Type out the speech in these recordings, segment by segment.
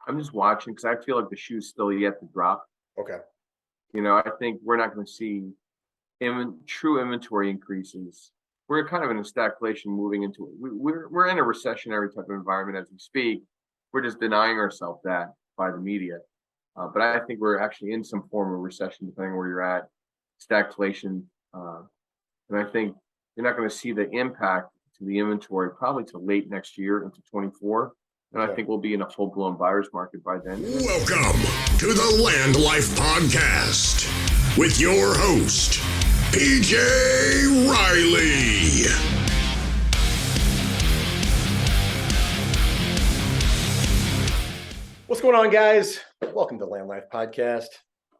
I'm just watching because I feel like the shoe's still yet to drop. Okay. I think we're not going to see true inventory increases. We're kind of in a stagflation moving into it. We're in a recessionary type of environment as we speak. We're just denying ourselves that by the media. But I think we're actually in some form of recession, depending on where you're at, stagflation. And I think you're not going to see the impact to the inventory probably till late next year into 24. And I Okay. think we'll be in a full-blown buyer's market by then. Welcome to the LandLife Podcast with your host, PJ Riley. What's going on, guys? Welcome to LandLife Podcast.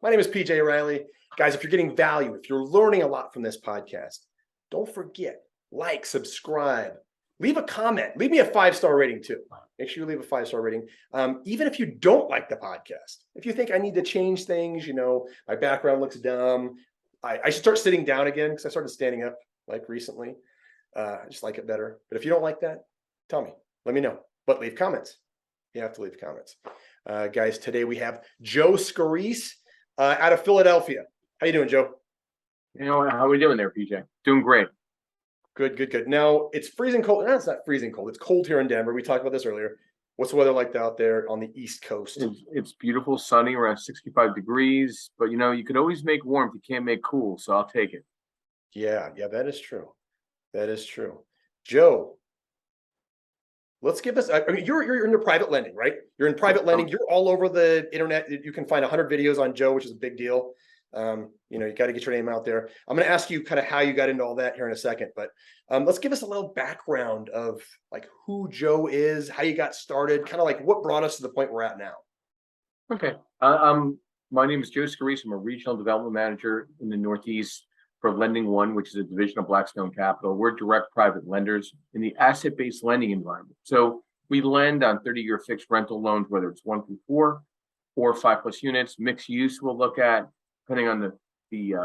My name is PJ Riley. Guys, if you're getting value, if you're learning a lot from this podcast, don't forget, like, subscribe, leave a comment, leave me a 5-star rating too. Make sure you leave a 5-star rating. Even if you don't like the podcast, if you think I need to change things, my background looks dumb, I should start sitting down again because I started standing up like recently. I just like it better. But if you don't like that, tell me, let me know. But leave comments. You have to leave comments. Guys, today we have Joe Scorese out of Philadelphia. How you doing, Joe? How are we doing there, PJ? Doing great. Good. Now, it's freezing cold. No, it's not freezing cold. It's cold here in Denver. We talked about this earlier. What's the weather like out there on the East Coast? It's beautiful, sunny, around 65 degrees. But, you could always make warmth. You can't make cool, so I'll take it. Yeah, that is true. That is true. Joe, let's give us, you're into private lending, right? You're in private lending. You're all over the internet. You can find 100 videos on Joe, which is a big deal. You got to get your name out there. I'm going to ask you kind of how you got into all that here in a second, but let's give us a little background of like who Joe is, how you got started, kind of like what brought us to the point we're at now. Okay. My name is Joe Scorese. I'm a regional development manager in the Northeast for Lending One, which is a division of Blackstone Capital. We're direct private lenders in the asset-based lending environment. So we lend on 30-year fixed rental loans, whether it's 1 through 4 or 5+ units. Mixed use we'll look at, depending on the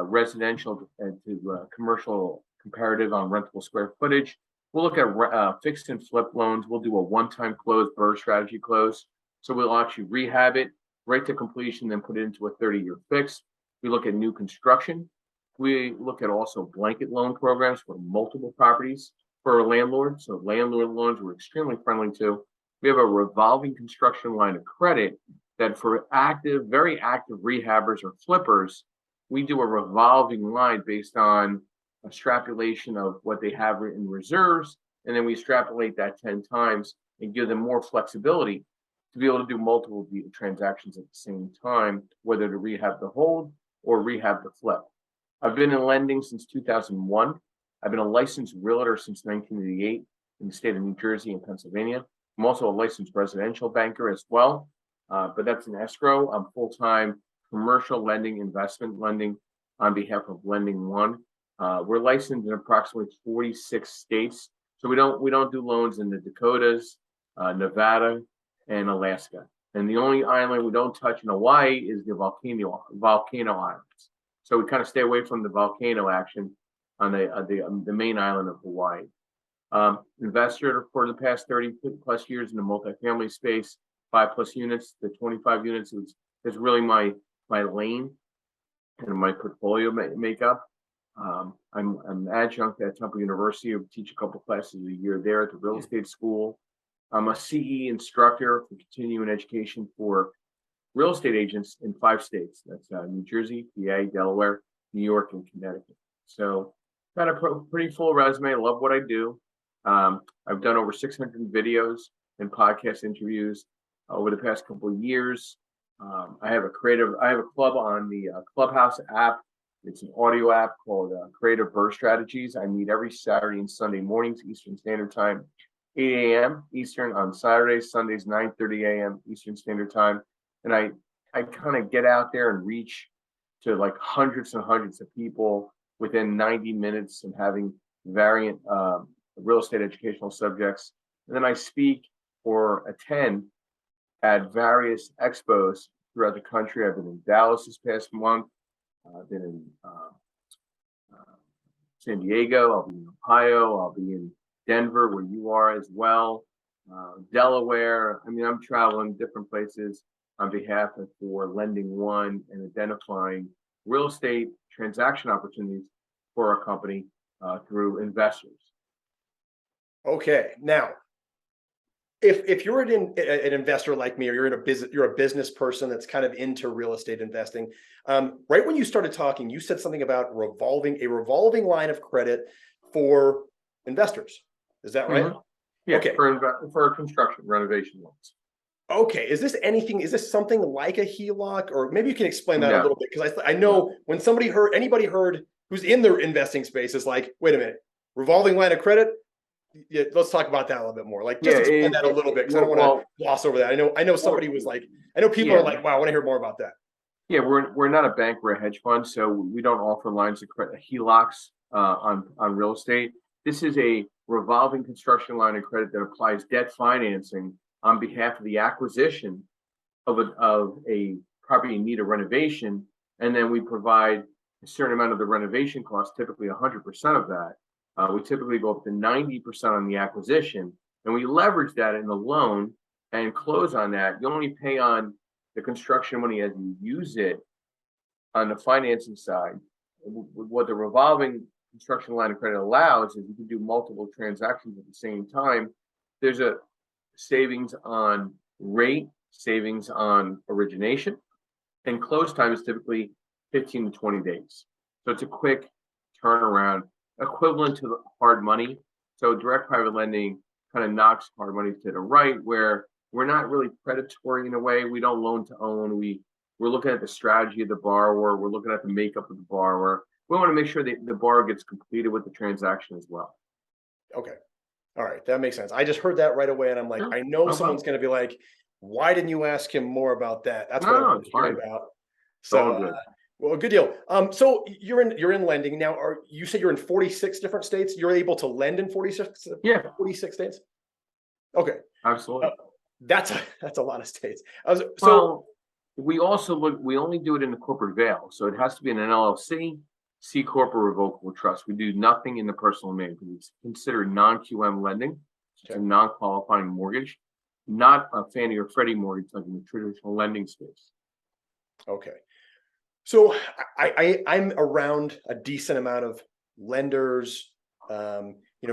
residential to commercial comparative on rentable square footage. We'll look at fixed and flip loans. We'll do a one-time close, BRRRR strategy close. So we'll actually rehab it right to completion, then put it into a 30-year fix. We look at new construction. We look at also blanket loan programs for multiple properties for a landlord. So landlord loans we're extremely friendly to. We have a revolving construction line of credit that for very active rehabbers or flippers, we do a revolving line based on extrapolation of what they have in reserves. And then we extrapolate that 10 times and give them more flexibility to be able to do multiple transactions at the same time, whether to rehab the hold or rehab the flip. I've been in lending since 2001. I've been a licensed realtor since 1988 in the state of New Jersey and Pennsylvania. I'm also a licensed residential banker as well, but that's an escrow. I'm full-time commercial lending, investment lending on behalf of Lending One. We're licensed in approximately 46 states, so we don't do loans in the Dakotas, Nevada, and Alaska. And the only island we don't touch in Hawaii is the volcano islands. So we kind of stay away from the volcano action on the main island of Hawaii. Investor for the past 30+ years in the multifamily space, 5+ units to 25 units is really my lane and my portfolio makeup. I'm adjunct at Temple University. I teach a couple classes a year there at the real estate school. I'm a CE instructor for continuing education for real estate agents in 5 states. That's New Jersey, PA, Delaware, New York, and Connecticut. So got a pretty full resume. I love what I do. I've done over 600 videos and podcast interviews over the past couple of years. I have a club on the Clubhouse app. It's an audio app called Creative BRRRR Strategies. I meet every Saturday and Sunday mornings, Eastern Standard Time, 8 a.m. Eastern on Saturdays, Sundays, 9:30 a.m. Eastern Standard Time. And I kind of get out there and reach to like hundreds and hundreds of people within 90 minutes and having variant real estate educational subjects. And then I speak or attend at various expos throughout the country. I've been in Dallas this past month. I've been in San Diego. I'll be in Ohio. I'll be in Denver, where you are as well. Delaware. I mean, I'm traveling different places on behalf of for Lending One and identifying real estate transaction opportunities for our company through investors. Okay. Now, if you're an investor like me, or you're a business person that's kind of into real estate investing, right when you started talking, you said something about a revolving line of credit for investors. Is that right? Mhm. Yeah, Okay. for construction renovation loans. Okay. Is this something like a HELOC, or maybe you can explain that a No, little bit? Because I know when anybody heard who's in the investing space is like, wait a minute, revolving line of credit. Yeah, let's talk about that a little bit more. Like, yeah, just explain that a little bit, because I don't want to gloss over that. I know somebody was like, I know people are like, wow, I want to hear more about that. yeah, we're not a bank, we're a hedge fund, so we don't offer lines of credit, HELOCs on real estate. This is a revolving construction line of credit that applies debt financing on behalf of the acquisition of a property in need of renovation, and then we provide a certain amount of the renovation cost, typically 100% of that. We typically go up to 90% on the acquisition, and we leverage that in the loan and close on that. You only pay on the construction money as you use it on the financing side. What the revolving construction line of credit allows is you can do multiple transactions at the same time. There's a savings on rate, savings on origination, and close time is typically 15 to 20 days. So it's a quick turnaround, equivalent to hard money. So direct private lending kind of knocks hard money to the right, where we're not really predatory in a way. We don't loan to own. We're looking at the strategy of the borrower. We're looking at the makeup of the borrower. We want to make sure that the borrower gets completed with the transaction as well. Okay. All right. That makes sense. I just heard that right away, and I'm like, I know someone's going to be like, why didn't you ask him more about that? That's what I want to hear about. So, well, good deal. So you're in lending now. You said you're in 46 different states? You're able to lend in 46? Yeah. 46 states? Okay. Absolutely. That's a lot of states. We only do it in the corporate veil. So it has to be an LLC, C Corp, or revocable trust. We do nothing in the personal name because it's considered non-QM lending. It's a non-qualifying mortgage, not a Fannie or Freddie mortgage like in the traditional lending space. Okay. So I'm around a decent amount of lenders,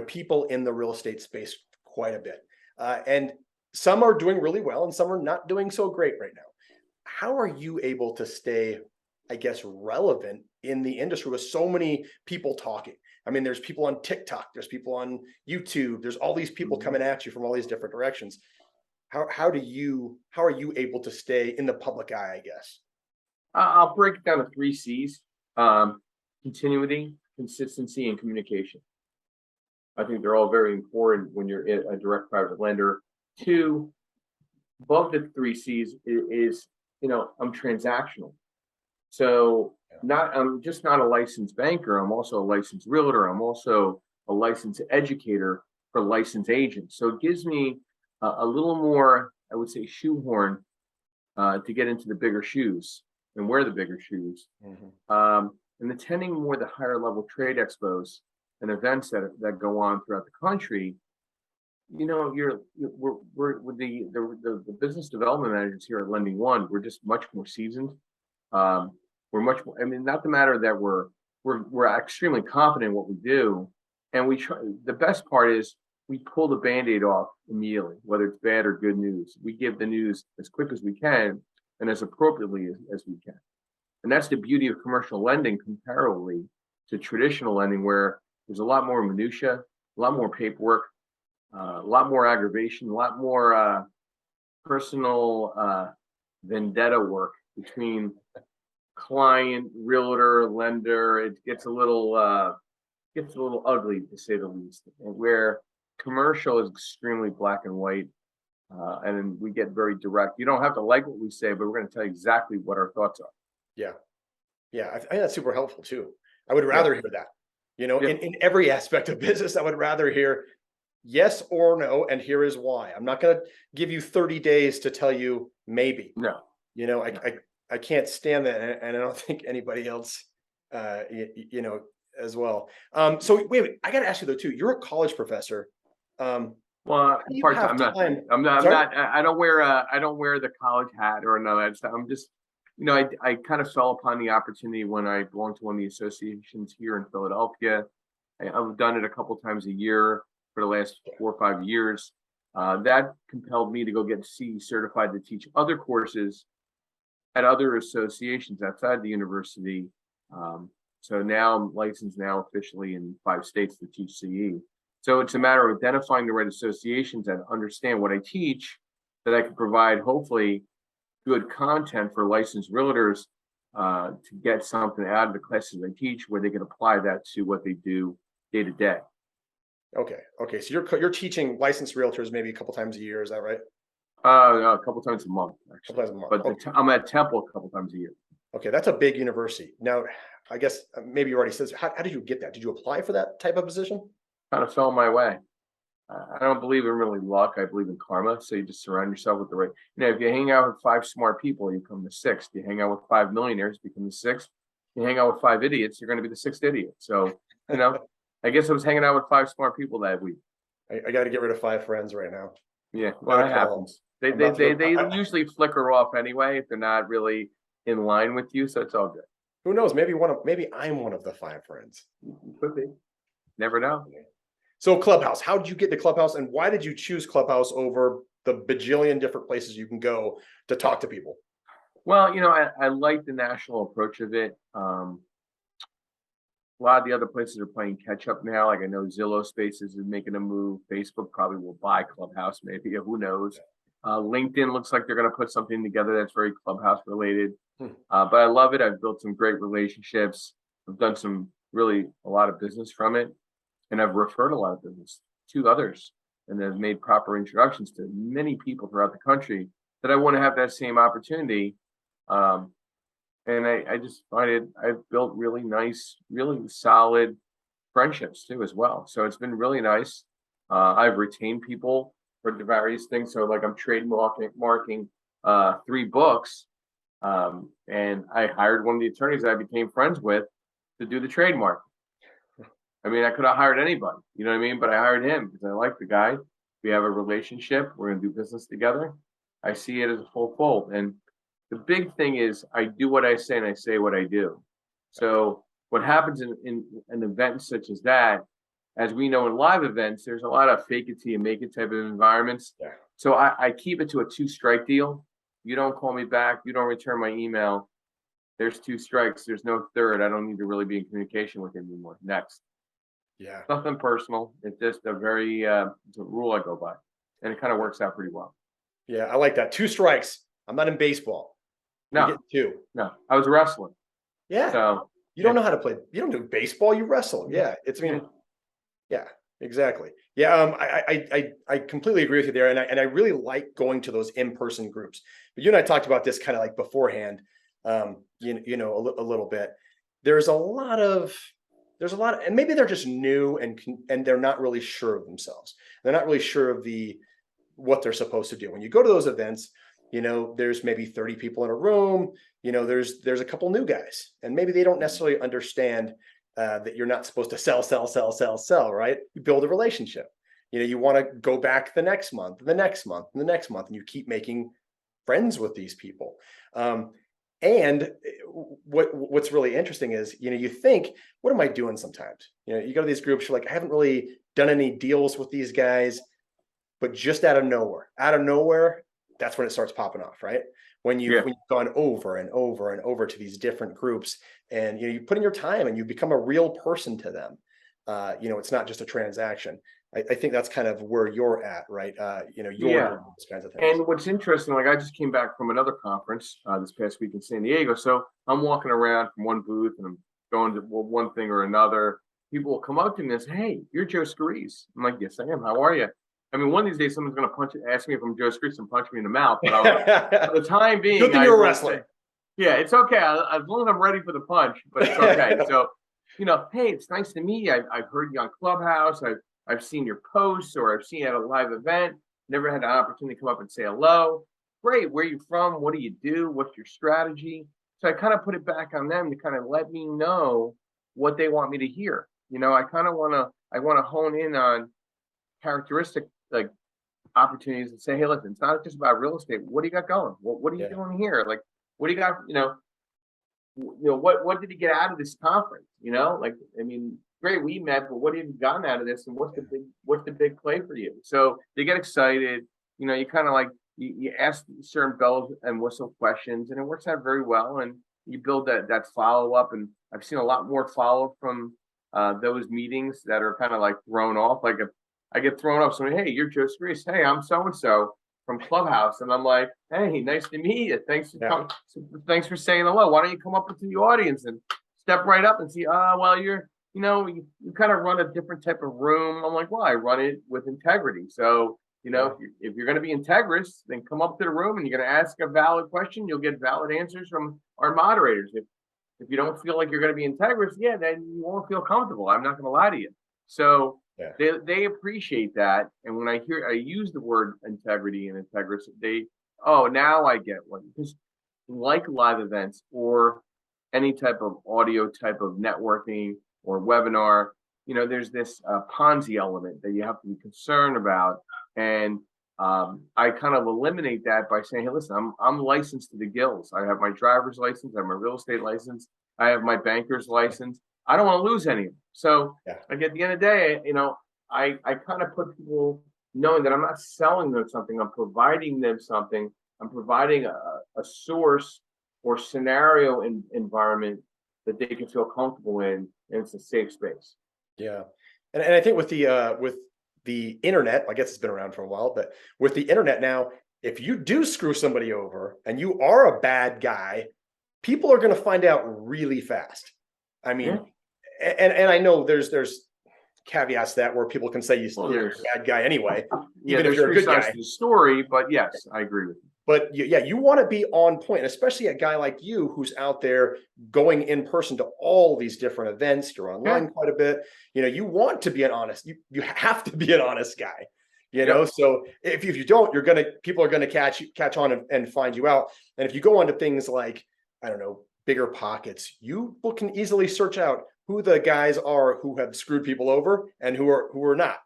people in the real estate space quite a bit. And some are doing really well and some are not doing so great right now. How are you able to stay, I guess, relevant in the industry with so many people talking? I mean, there's people on TikTok, there's people on YouTube, there's all these people coming at you from all these different directions. How are you able to stay in the public eye, I guess? I'll break it down to 3 C's: continuity, consistency, and communication. I think they're all very important when you're a direct private lender. 2, above the 3 C's is I'm transactional. So I'm just not a licensed banker. I'm also a licensed realtor. I'm also a licensed educator for licensed agents. So it gives me a little more, I would say, shoehorn to get into the bigger shoes and wear the bigger shoes. And attending more the higher level trade expos and events that go on throughout the country. We're with the business development managers here at Lending One. We're just much more seasoned. We're much more. I mean, not the matter that we're extremely confident in what we do, and we try. The best part is we pull the Band-Aid off immediately, whether it's bad or good news. We give the news as quick as we can and as appropriately as we can. And that's the beauty of commercial lending comparably to traditional lending, where there's a lot more minutia, a lot more paperwork, a lot more aggravation, a lot more personal vendetta work between client, realtor, lender. It gets a little ugly, to say the least. And where commercial is extremely black and white, and then we get very direct. You don't have to like what we say, but we're going to tell you exactly what our thoughts are. Yeah, I think that's super helpful too. I would rather hear that. In every aspect of business, I would rather hear yes or no, and here is why. I'm not going to give you 30 days to tell you maybe. No. I can't stand that, and I don't think anybody else, as well. So wait, I got to ask you though too. You're a college professor. Well, Do you part have time. time? I'm Sorry? not. I don't wear the college hat or none of that stuff. I'm just, I kind of fell upon the opportunity when I belonged to one of the associations here in Philadelphia. I've done it a couple times a year for the last 4 or 5 years. That compelled me to go get CE certified to teach other courses at other associations outside the university. So now I'm licensed now officially in 5 states to teach CE. So it's a matter of identifying the right associations that understand what I teach, that I can provide hopefully good content for licensed realtors to get something out of the classes I teach where they can apply that to what they do day to day. Okay. So you're teaching licensed realtors maybe a couple times a year. Is that right? A couple times a month, A actually. couple times a month. But Okay. I'm at Temple a couple times a year. Okay, that's a big university. Now, I guess maybe you already said, how did you get that? Did you apply for that type of position? Kind of fell my way. I don't believe in really luck. I believe in karma. So you just surround yourself with the right. If you hang out with 5 smart people, you become the sixth. You hang out with 5 millionaires, you become the sixth. You hang out with 5 idiots, you're going to be the sixth idiot. So, I guess I was hanging out with 5 smart people that week. I got to get rid of 5 friends right now. Yeah, well, it happens. They usually flicker off anyway if they're not really in line with you. So it's all good. Who knows? Maybe I'm one of the 5 friends. Could be. Never know. So Clubhouse, how did you get to Clubhouse, and why did you choose Clubhouse over the bajillion different places you can go to talk to people? Well, I like the national approach of it. A lot of the other places are playing catch up now. Like I know Zillow Spaces is making a move. Facebook probably will buy Clubhouse, maybe. Who knows? LinkedIn looks like they're going to put something together that's very Clubhouse related. But I love it. I've built some great relationships. I've done a lot of business from it. And I've referred a lot of business to others and have made proper introductions to many people throughout the country that I want to have that same opportunity. And I just find I've built really nice, really solid friendships too, as well. So it's been really nice. I've retained people for the various things. So like I'm trademarking 3 books. And I hired one of the attorneys that I became friends with to do the trademark. I mean, I could have hired anybody, you know what I mean? But I hired him because I like the guy. We have a relationship. We're going to do business together. I see it as a full fold. And the big thing is I do what I say and I say what I do. So what happens in an event such as that, as we know in live events, there's a lot of fake it till you make it type of environments. Yeah. So I keep it to a 2-strike deal. You don't call me back. You don't return my email. There's 2 strikes. There's no third. I don't need to really be in communication with him anymore. Next. Yeah. Nothing personal. It's just it's a rule I go by, and it kind of works out pretty well. Yeah, I like that. 2 strikes. I'm not in baseball. No, you get 2. No, I was wrestling. Yeah. So you don't know how to play. You don't do baseball. You wrestle. Yeah. Yeah, exactly. Yeah. I completely agree with you there. And I really like going to those in-person groups, but you and I talked about this kind of like beforehand, a little bit. There's a lot of, and maybe they're just new and they're not really sure of themselves. They're not really sure of what they're supposed to do. When you go to those events, there's maybe 30 people in a room, there's a couple new guys, and maybe they don't necessarily understand that you're not supposed to sell, right? You build a relationship. You want to go back the next month, the next month, and the next month, and you keep making friends with these people. And what's really interesting is, you think, what am I doing sometimes? You go to these groups, you're like, I haven't really done any deals with these guys, but just out of nowhere, that's when it starts popping off, right? When you've gone over and over and over to these different groups, and you put in your time and you become a real person to them. It's not just a transaction. I think that's kind of where you're at, right? You're doing those kinds of things. And what's interesting, like I just came back from another conference this past week in San Diego. So I'm walking around from one booth and I'm going to one thing or another. People will come up to me and say, "Hey, you're Joe Scorese." I'm like, "Yes, I am. How are you?" I mean, one of these days, someone's going to ask me if I'm Joe Scorese and punch me in the mouth. But for the time being, good thing you're a wrestler. Yeah, it's okay. As long as I'm ready for the punch, but it's okay. So, hey, it's nice to meet you. I've heard you on Clubhouse. I've seen your posts, or I've seen you at a live event. Never had an opportunity to come up and say hello. Great. Where are you from? What do you do? What's your strategy? So I kind of put it back on them to kind of let me know what they want me to hear. I kind of want to hone in on characteristic like opportunities to say, hey, listen, it's not just about real estate. What do you got going? What are you doing here? Like, what do you got? What did you get out of this conference? Like, I mean, great, we met, but what have you gotten out of this? And what's the big play for you? So they get excited. You kind of like you ask certain bells and whistle questions, and it works out very well. And you build that follow up. And I've seen a lot more follow up from those meetings that are kind of like thrown off. Like if I get thrown off, somebody, hey, you're Joe Scorese. Hey, I'm so and so from Clubhouse, and I'm like, hey, nice to meet you. Thanks for coming. Thanks for saying hello. Why don't you come up into the audience and step right up and see? Well, you kind of run a different type of room. I'm like, well, I run it with integrity. So if you're going to be integrous, then come up to the room and you're going to ask a valid question. You'll get valid answers from our moderators. If you don't feel like you're going to be integrous, then you won't feel comfortable. I'm not going to lie to you. So they appreciate that. And when I use the word integrity and integrous, now I get one. Because like live events or any type of audio type of networking or webinar, there's this Ponzi element that you have to be concerned about. And I kind of eliminate that by saying, hey, listen, I'm licensed to the gills. I have my driver's license. I have my real estate license. I have my banker's license. I don't want to lose any of them. So like at the end of the day, I kind of put people knowing that I'm not selling them something. I'm providing them something. I'm providing a source or scenario environment that they can feel comfortable in, and it's a safe space. Yeah. And I think with the internet, I guess it's been around for a while, but with the internet now, if you do screw somebody over and you are a bad guy, people are going to find out really fast. I mean, and I know there's caveats to that where people can say you're a bad guy anyway, even if you're a good guy. To the story, but yes, I agree with you. But you want to be on point, especially a guy like you who's out there going in person to all these different events. You're online quite a bit. You want to be an honest. You have to be an honest guy. So if you don't, people are gonna catch on and find you out. And if you go on to things like, I don't know, Bigger Pockets, you can easily search out who the guys are who have screwed people over and who are not.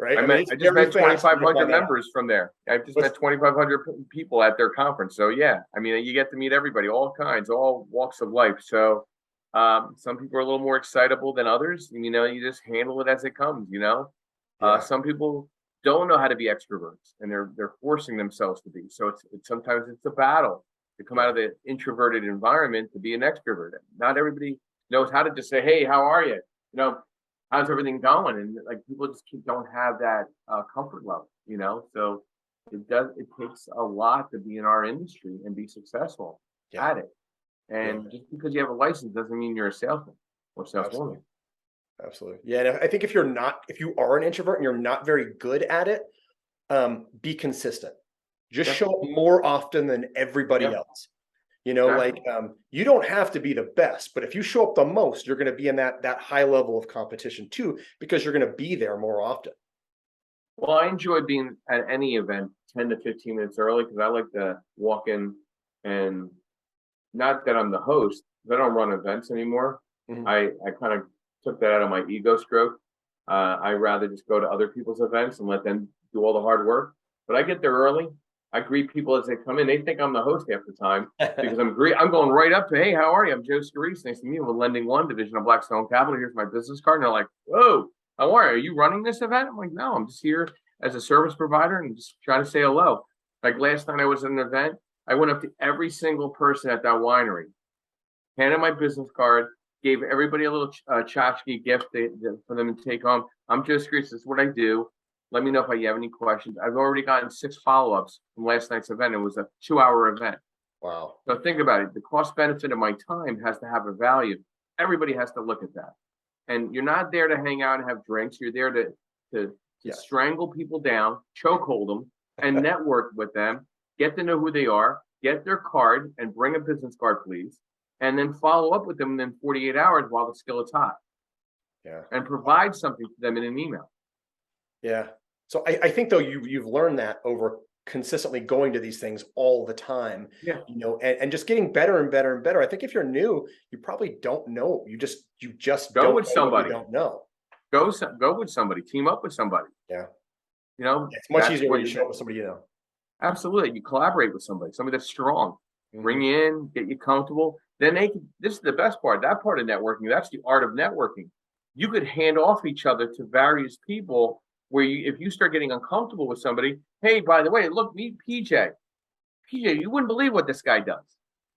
Right. I just met 2,500 members from there. I've just met 2,500 people at their conference. So you get to meet everybody, all kinds, all walks of life. So some people are a little more excitable than others. And, you just handle it as it comes. Some people don't know how to be extroverts, and they're forcing themselves to be. So sometimes it's a battle to come out of the introverted environment to be an extrovert. Not everybody knows how to just say, hey, how are you? How's everything going? And like people just don't have that comfort level, so it takes a lot to be in our industry and be successful at it. And just because you have a license doesn't mean you're a salesman or saleswoman. Absolutely. Yeah. And I think if you are an introvert and you're not very good at it, be consistent. Just show up more often than everybody else. You don't have to be the best, but if you show up the most, you're going to be in that high level of competition too, because you're going to be there more often. Well, I enjoy being at any event 10 to 15 minutes early because I like to walk in, and not that I'm the host, because I don't run events anymore. Mm-hmm. I kind of took that out of my ego stroke. I rather just go to other people's events and let them do all the hard work. But I get there early. I greet people as they come in. They think I'm the host half the time because I'm going right up to, hey, how are you? I'm Joe Scorese. Nice to meet you. I'm with Lending One, division of Blackstone Capital. Here's my business card. And they're like, whoa, how are you? Are you running this event? I'm like, no, I'm just here as a service provider and just trying to say hello. Like last night I was at an event. I went up to every single person at that winery, handed my business card, gave everybody a little tchotchke gift for them to take home. I'm Joe Scorese. This is what I do. Let me know if you have any questions. I've already gotten 6 follow-ups from last night's event. It was a 2-hour event. Wow. So think about it. The cost benefit of my time has to have a value. Everybody has to look at that. And you're not there to hang out and have drinks. You're there to strangle people down, chokehold them, and network with them, get to know who they are, get their card, and bring a business card, please. And then follow up with them within 48 hours while the skillet's hot. Yeah. And provide something to them in an email. Yeah. So I think though you've learned that over consistently going to these things all the time, and just getting better and better and better. I think if you're new, you probably don't know. You just go don't with know somebody. You don't know. Go with somebody. Team up with somebody. Yeah. You know, It's much that's easier what when you show up with somebody you know. absolutely. You collaborate with somebody that's strong. Bring Mhm. you in, get you comfortable. Then they can, this is the best part. That part of networking, that's the art of networking. You could hand off each other to various people where you, if you start getting uncomfortable with somebody, hey, by the way, look, meet PJ. PJ, you wouldn't believe what this guy does.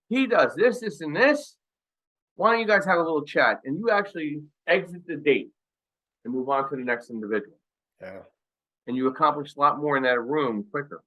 He does this, this, and this. Why don't you guys have a little chat? And you actually exit the date and move on to the next individual. Yeah. And you accomplish a lot more in that room quicker.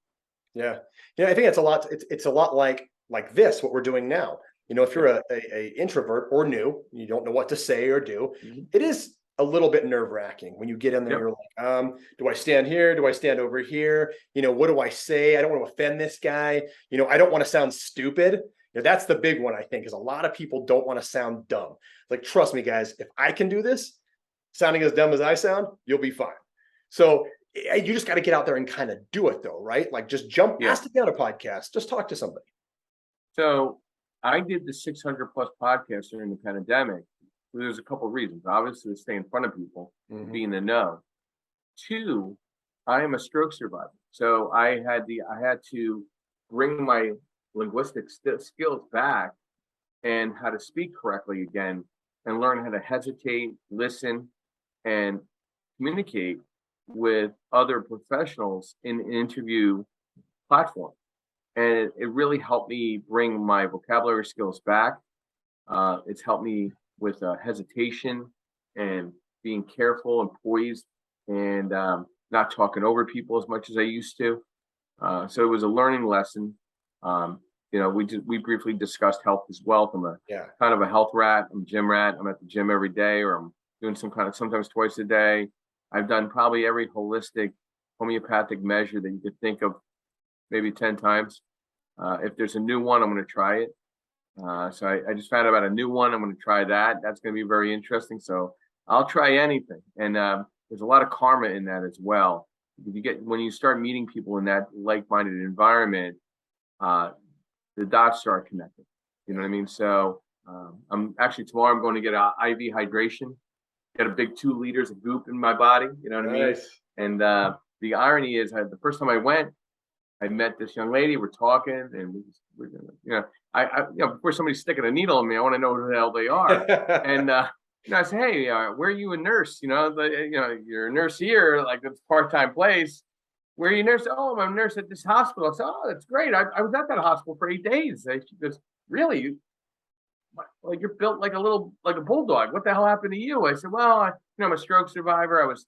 Yeah. Yeah. I think it's a lot. It's a lot like this, what we're doing now. You know, if you're a introvert or new, you don't know what to say or do. It is a little bit nerve wracking when you get in there. Yep. You're like, do I stand here? Do I stand over here? You know, what do I say? I don't want to offend this guy. You know, I don't want to sound stupid. You know, that's the big one, I think, is a lot of people don't want to sound dumb. Like, trust me, guys, if I can do this, sounding as dumb as I sound, you'll be fine. So you just got to get out there and kind of do it though, right? Like just ask to be on a podcast, just talk to somebody. So I did the 600 plus podcasts during the pandemic. There's a couple of reasons. Obviously, to stay in front of people, be in the know. Two, I am a stroke survivor. So I had to bring my linguistic skills back and how to speak correctly again and learn how to hesitate, listen, and communicate with other professionals in an interview platform. And it really helped me bring my vocabulary skills back. It's helped me with hesitation and being careful and poised and not talking over people as much as I used to. So it was a learning lesson. You know, we briefly discussed health as well. I'm a kind of a health rat. I'm a gym rat. I'm at the gym every day, or I'm doing some kind of sometimes twice a day. I've done probably every holistic homeopathic measure that you could think of, maybe 10 times. If there's a new one, I'm going to try it. So I just found out about a new one. I'm going to try that. That's going to be very interesting. So I'll try anything. And there's a lot of karma in that as well. When you start meeting people in that like-minded environment, the dots start connecting. You know what I mean? So tomorrow I'm going to get an IV hydration, get a big 2 liters of goop in my body. You know what I mean? And the irony is, the first time I went, I met this young lady. We're talking, and we're before somebody's sticking a needle in me, I want to know who the hell they are. And I say, hey, where are you a nurse? You're a nurse here, like it's a part-time place. Where are you a nurse? Oh, I'm a nurse at this hospital. I said, oh, that's great. I was at that hospital for 8 days. She goes, really? Like you're built like a bulldog. What the hell happened to you? I said, well, I'm a stroke survivor. I was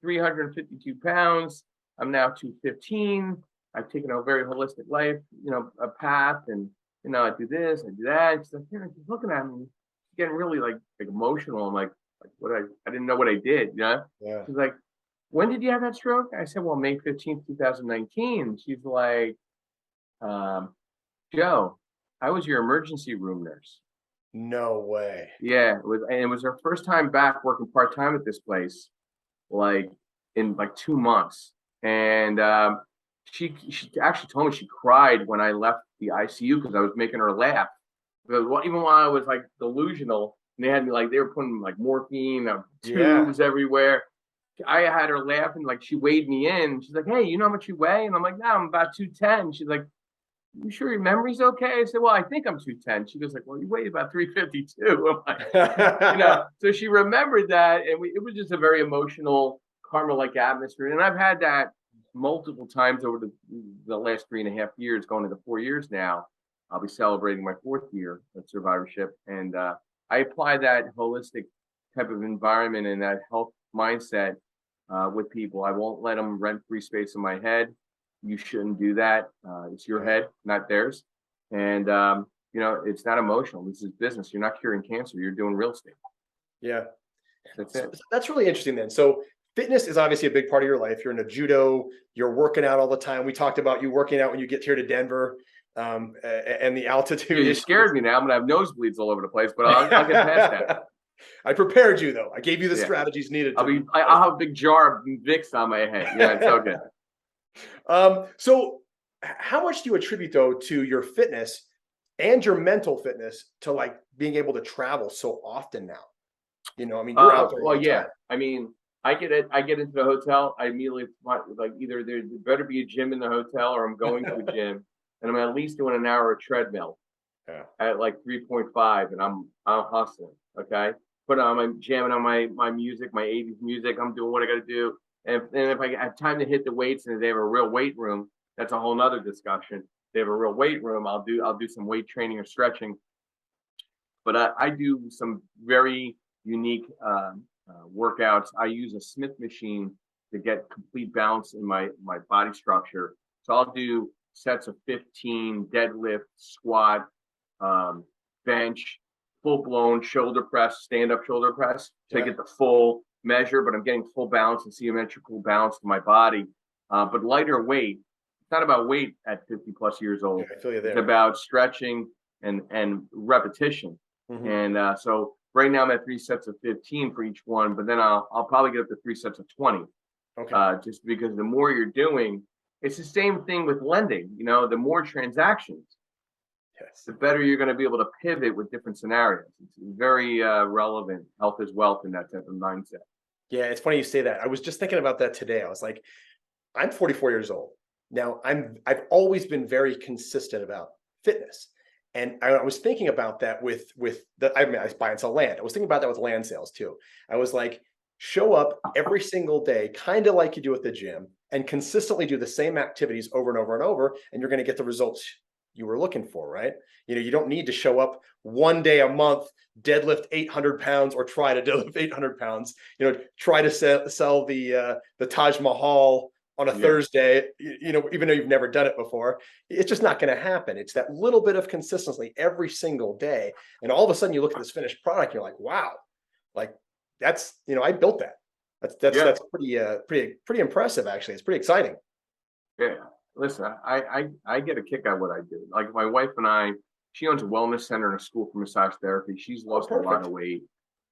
352 pounds. I'm now 215. I've taken a very holistic life, a path, and I do this, I do that. She's like, she's looking at me, she's getting really like emotional. I'm like what I didn't know what I did, Yeah. She's like, when did you have that stroke? I said, well, May 15th, 2019. She's like, Joe, I was your emergency room nurse. No way. Yeah, it was her first time back working part-time at this place, like in like 2 months. And she actually told me she cried when I left the ICU because I was making her laugh. Because even while I was like delusional, and they had me like, they were putting like morphine, tubes everywhere. I had her laughing, like she weighed me in. She's like, hey, you know how much you weigh? And I'm like, no, I'm about 210. She's like, you sure your memory's okay? I said, well, I think I'm 210. She was like, well, you weigh about 352. I'm like, so she remembered that. And it was just a very emotional, karma-like atmosphere. And I've had that multiple times over the last 3.5 years, going into 4 years now. I'll be celebrating my 4th year of survivorship. And I apply that holistic type of environment and that health mindset with people. I won't let them rent free space in my head. You shouldn't do that. It's your head, not theirs. And, it's not emotional. This is business. You're not curing cancer. You're doing real estate. Yeah. That's it. So that's really interesting then. So fitness is obviously a big part of your life. You're in a judo, you're working out all the time. We talked about you working out when you get here to Denver and the altitude. You scared me now. I'm going to have nosebleeds all over the place, but I'll get past that. I prepared you though. I gave you the strategies needed. I'll have a big jar of Vicks on my head. Yeah, it's so good. So how much do you attribute though to your fitness and your mental fitness to like being able to travel so often now? You're out there. Well, yeah. I mean, I get into the hotel. I immediately like either there better be a gym in the hotel or I'm going to a gym, and I'm at least doing an hour of treadmill Yeah. at like 3.5, and I'm hustling. Okay, but I'm jamming on my music, my 80s music. I'm doing what I got to do, and if I have time to hit the weights, and if they have a real weight room, that's a whole nother discussion. If they have a real weight room, I'll do some weight training or stretching. But I do some very unique workouts. I use a Smith machine to get complete balance in my body structure. So I'll do sets of 15, deadlift, squat, bench, full blown shoulder press, stand up shoulder press to get the full measure. But I'm getting full balance and symmetrical balance to my body. But lighter weight. It's not about weight at 50 plus years old. I feel you there. It's about stretching and repetition. And so right now I'm at 3 sets of 15 for each one, but then I'll probably get up to 3 sets of 20. Just because the more you're doing, it's the same thing with lending. You know, the more transactions, the better you're going to be able to pivot with different scenarios. It's very relevant. Health is wealth in that type of mindset. Yeah, it's funny you say that. I was just thinking about that today. I was like, I'm 44 years old. Now I've always been very consistent about fitness. And I was thinking about that with the, I buy and sell land. I was thinking about that with land sales too. I was like, show up every single day, kind of like you do at the gym, and consistently do the same activities over and over and over, and you're going to get the results you were looking for, right? You know, you don't need to show up one day a month, deadlift 800 pounds, or try to deadlift 800 pounds. You know, try to sell the Taj Mahal on a Thursday, you know, even though you've never done it before. It's just not going to happen. It's that little bit of consistency every single day. And all of a sudden you look at this finished product, you're like, wow, like that's, you know, I built that. That's pretty impressive, actually. It's pretty exciting. Yeah. Listen, I get a kick out of what I do. Like my wife and I, she owns a wellness center and a school for massage therapy. She's lost a lot of weight.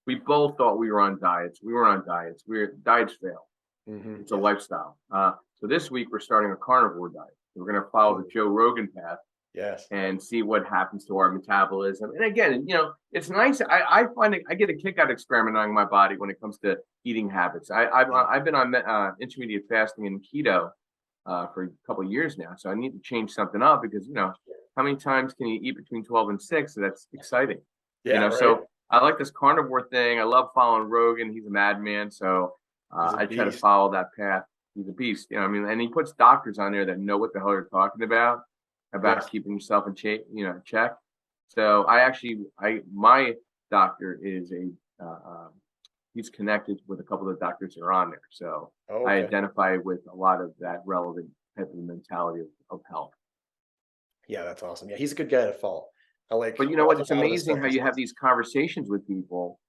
We both thought we were on diets. We were on diets. Diets fail. It's a lifestyle. So this week we're starting a carnivore diet. We're going to follow the Joe Rogan path. And see what happens to our metabolism. And again, you know, it's nice. I find I get a kick out of experimenting on my body when it comes to eating habits. I've been on intermediate fasting and keto for a couple of years now. So I need to change something up because, you know, how many times can you eat between 12 and 6? So that's exciting. You know, so I like this carnivore thing. I love following Rogan. He's a madman. So I try to follow that path. He's a beast. You know, I mean, and he puts doctors on there that know what the hell they're talking about keeping yourself in shape, you know, check. So my doctor is he's connected with a couple of doctors that are on there. So I identify with a lot of that relevant type of mentality of health. Yeah, that's awesome. Yeah, he's a good guy to follow. But you know what? It's amazing how you have these conversations with people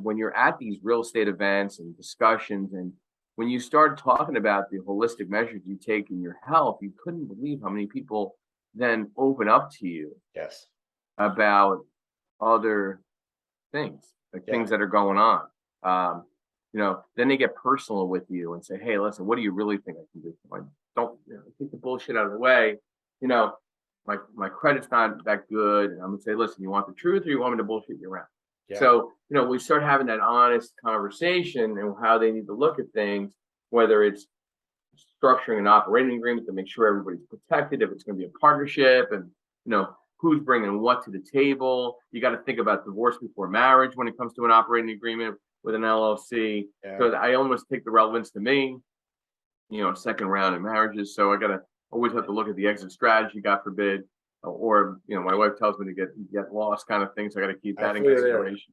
when you're at these real estate events and discussions, and when you start talking about the holistic measures you take in your health, you couldn't believe how many people then open up to you about other things, like things that are going on. You know, then they get personal with you and say, hey, listen, what do you really think I can do? Like, don't take the bullshit out of the way. You know, my credit's not that good. And I'm gonna say, listen, you want the truth or you want me to bullshit you around? So, you know, we start having that honest conversation and how they need to look at things, whether it's structuring an operating agreement to make sure everybody's protected, if it's going to be a partnership, and, you know, who's bringing what to the table. You got to think about divorce before marriage when it comes to an operating agreement with an LLC. So I almost take the relevance to me, you know, second round in marriages. So I got to always have to look at the exit strategy, God forbid. Or, you know, my wife tells me to get lost kind of things. So I got to keep that in consideration.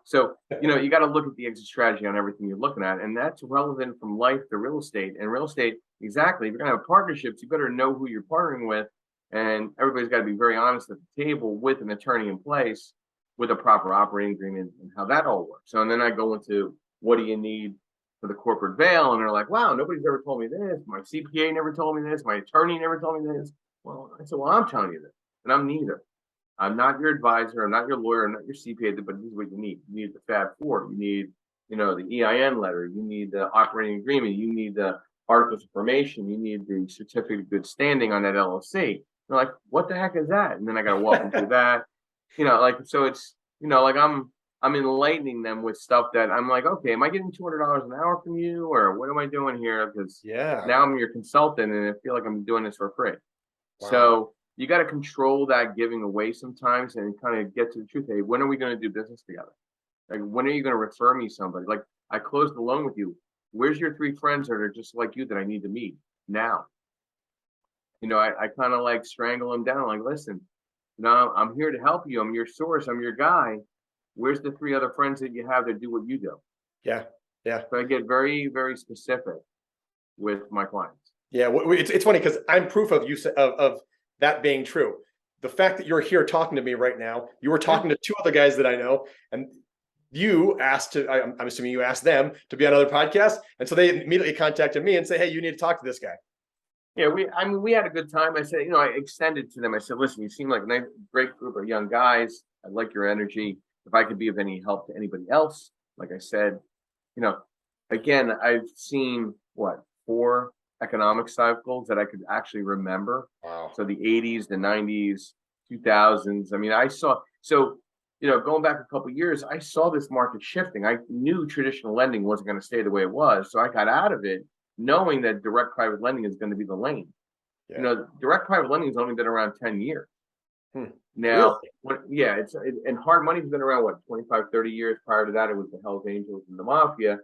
So, you know, you got to look at the exit strategy on everything you're looking at. And that's relevant from life to real estate. And real estate, exactly. If you're going to have partnerships, you better know who you're partnering with. And everybody's got to be very honest at the table with an attorney in place with a proper operating agreement and how that all works. So, and then I go into what do you need for the corporate veil? And they're like, wow, nobody's ever told me this. My CPA never told me this. My attorney never told me this. Well, I said, well, I'm telling you this, and I'm neither. I'm not your advisor. I'm not your lawyer. I'm not your CPA, but this is what you need. You need the Fab Four. You need, you know, the EIN letter. You need the operating agreement. You need the articles of formation. You need the certificate of good standing on that LLC. They're like, what the heck is that? And then I got to walk them through that. You know, like, so it's, you know, like I'm I'm enlightening them with stuff that I'm like, okay, am I getting $200 an hour from you, or what am I doing here? Because Yeah. now I'm your consultant, and I feel like I'm doing this for free. Wow. So you got to control that giving away sometimes, and kind of get to the truth. Hey, when are we going to do business together? Like, when are you going to refer me somebody? Like, I closed the loan with you. Where's your 3 friends that are just like you that I need to meet now? I kind of like strangle them down. Like, listen, I'm here to help you. I'm your source. I'm your guy. Where's the 3 other friends that you have that do what you do? Yeah. Yeah. So I get very, very specific with my clients. Yeah. It's funny because I'm proof of of that being true. The fact that you're here talking to me right now, you were Yeah. talking to 2 other guys that I know, and you asked I'm assuming you asked them to be on other podcasts. And so they immediately contacted me and say, hey, you need to talk to this guy. Yeah, we had a good time. I said, I extended to them. I said, listen, you seem like a nice, great group of young guys. I like your energy. If I could be of any help to anybody else, like I said, again, I've seen 4 economic cycles that I could actually remember. Wow. So the 80s, the 90s, 2000s. I mean, I saw, so, going back a couple of years, I saw this market shifting. I knew traditional lending wasn't going to stay the way it was. So I got out of it knowing that direct private lending is going to be the lane. Yeah. Direct private lending has only been around 10 years. Now, Really? and hard money's been around 25, 30 years. Prior to that, it was the Hells Angels and the Mafia.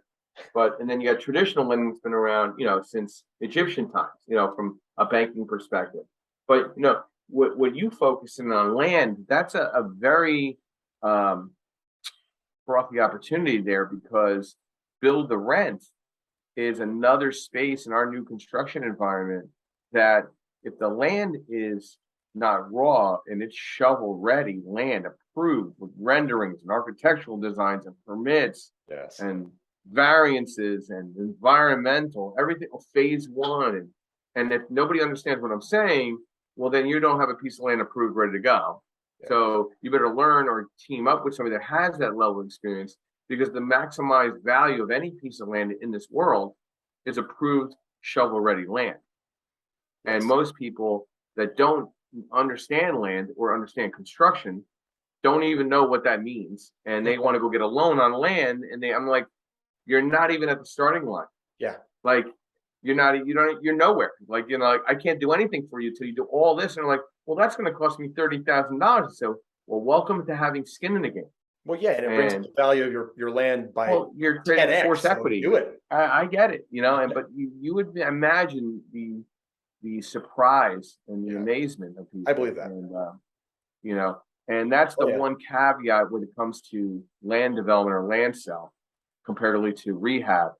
And then you got traditional lending that's been around, since Egyptian times, from a banking perspective. But, what you focusing on land, that's a very frothy opportunity there, because build to rent is another space in our new construction environment that, if the land is not raw and it's shovel ready land approved with renderings and architectural designs and permits Yes. and variances and environmental, everything, phase 1. And if nobody understands what I'm saying, well, then you don't have a piece of land approved, ready to go. Yeah. So you better learn or team up with somebody that has that level of experience, because the maximized value of any piece of land in this world is approved shovel ready land. Yes. And most people that don't understand land or understand construction don't even know what that means. And they want to go get a loan on land. And I'm like, you're not even at the starting line. Yeah. Like, you're nowhere. Like, I can't do anything for you till you do all this. And I'm like, well, that's going to cost me $30,000. So, well, welcome to having skin in the game. Well, yeah, and it brings up the value of your land by you're creating 10x, force equity. So do it. I get it, but you would imagine the surprise and the amazement of people. I believe that. And and that's the one caveat when it comes to land development or land sale, comparatively to rehab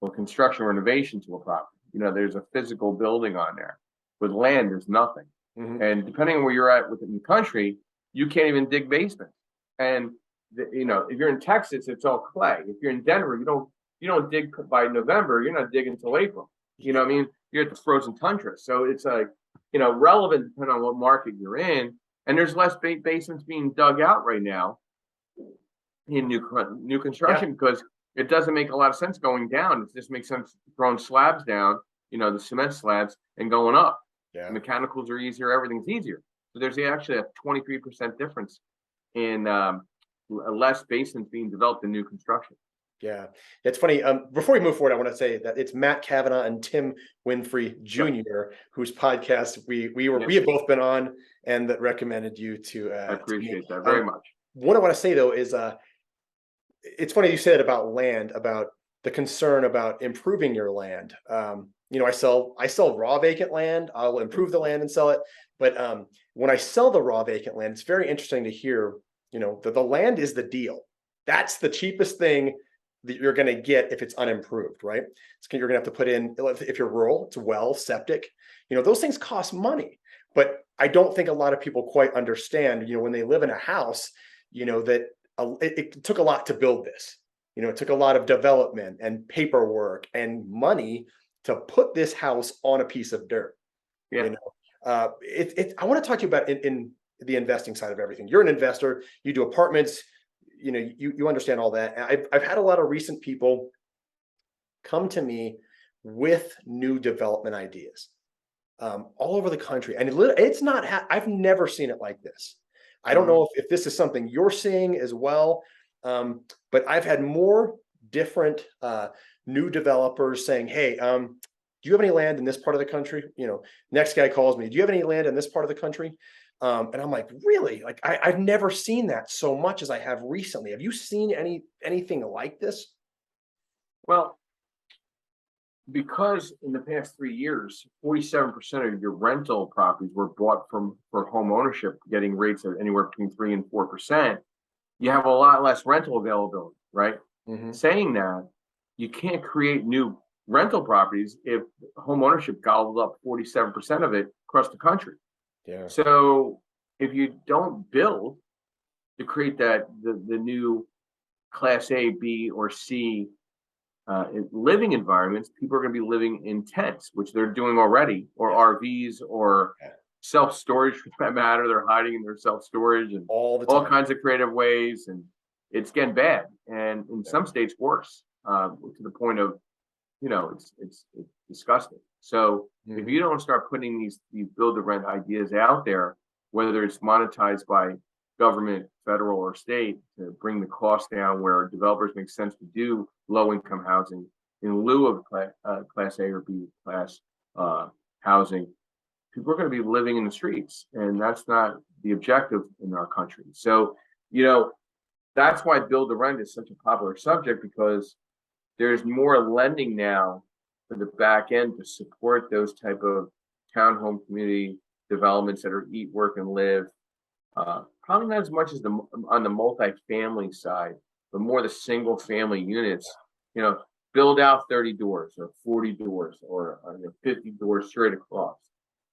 or construction renovation to a property. There's a physical building on there. With land, there's nothing. Mm-hmm. And depending on where you're at within the country, you can't even dig basements. And if you're in Texas, it's all clay. If you're in Denver, you don't dig by November. You're not digging until April. What I mean? You're at the frozen tundra. So it's like, relevant depending on what market you're in. And there's less basements being dug out right now in new construction, because it doesn't make a lot of sense going down. It just makes sense throwing slabs down, the cement slabs, and going up. Yeah. Mechanicals are easier. Everything's easier. So there's actually a 23% difference in less basements being developed in new construction. Yeah, it's funny. Before we move forward, I want to say that it's Matt Kavanaugh and Tim Winfrey Jr., whose podcast we have both been on, and that recommended you to. I appreciate that very much. What I want to say though is, it's funny you said about land, about the concern about improving your land. I sell raw vacant land. I'll improve the land and sell it. But when I sell the raw vacant land, it's very interesting to hear, that the land is the deal. That's the cheapest thing that you're going to get if it's unimproved, right? You're going to have to put in, if you're rural, it's well, septic, those things cost money. But I don't think a lot of people quite understand, when they live in a house, that it took a lot to build this. It took a lot of development and paperwork and money to put this house on a piece of dirt. Yeah. I want to talk to you about in the investing side of everything. You're an investor, you do apartments, you understand all that. I've had a lot of recent people come to me with new development ideas all over the country. And it's not, I've never seen it like this. I don't know if this is something you're seeing as well, But I've had more different new developers saying, hey, do you have any land in this part of the country? Next guy calls me, do you have any land in this part of the country? And I'm like, really? Like I've never seen that so much as I have recently. Have you seen anything like this? Well, because in the past 3 years, 47% of your rental properties were bought for home ownership, getting rates of anywhere between 3 and 4%, you have a lot less rental availability, right? Mm-hmm. Saying that, you can't create new rental properties if home ownership gobbled up 47% of it across the country. Yeah. So if you don't build to create the new Class A, B, or C living environments, people are going to be living in tents, which they're doing already, or RVs, or self-storage for that matter. They're hiding in their self-storage and all the time, all kinds of creative ways, and it's getting bad, and in some states worse, to the point of, it's disgusting. So if you don't start putting these build to rent ideas out there, whether it's monetized by government, federal, or state, to bring the cost down where developers make sense to do low income housing in lieu of class A or B class housing, people are going to be living in the streets, and that's not the objective in our country. So, that's why build to rent is such a popular subject, because there's more lending now for the back end to support those type of townhome community developments that are eat, work, and live. Probably not as much as on the multifamily side, but more the single family units. Build out 30 doors or 40 doors or 50 doors straight across.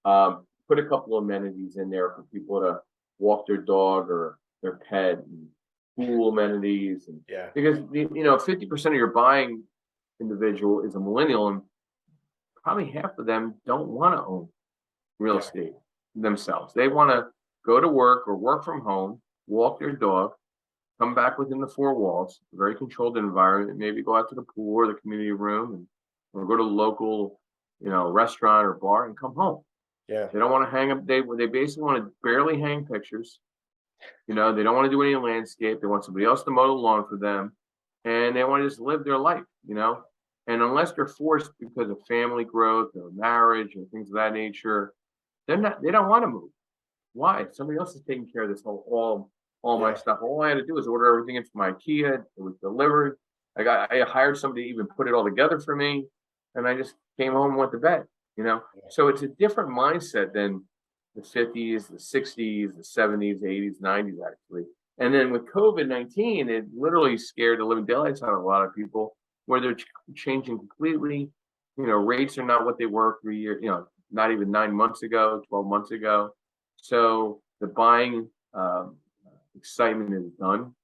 Put a couple of amenities in there for people to walk their dog or their pet, and pool amenities. And because 50% of your buying individual is a millennial, and probably half of them don't want to own real estate themselves. They want to go to work or work from home, walk their dog, come back within the four walls, a very controlled environment, maybe go out to the pool or the community room, or go to the local, restaurant or bar, and come home. Yeah. They don't want to hang up. They basically want to barely hang pictures. They don't want to do any landscape. They want somebody else to mow the lawn for them, and they want to just live their life, And unless they're forced because of family growth or marriage and things of that nature, they don't want to move. Why? Somebody else is taking care of this all my stuff. All I had to do was order everything in from IKEA. It was delivered. I hired somebody to even put it all together for me, and I just came home and went to bed. So it's a different mindset than the 50s, the 60s, the 70s, 80s, 90s, actually. And then with COVID-19, it literally scared the living daylights out of a lot of people, where they're changing completely. Rates are not what they were 3 years, not even 9 months ago, 12 months ago. So the buying excitement is done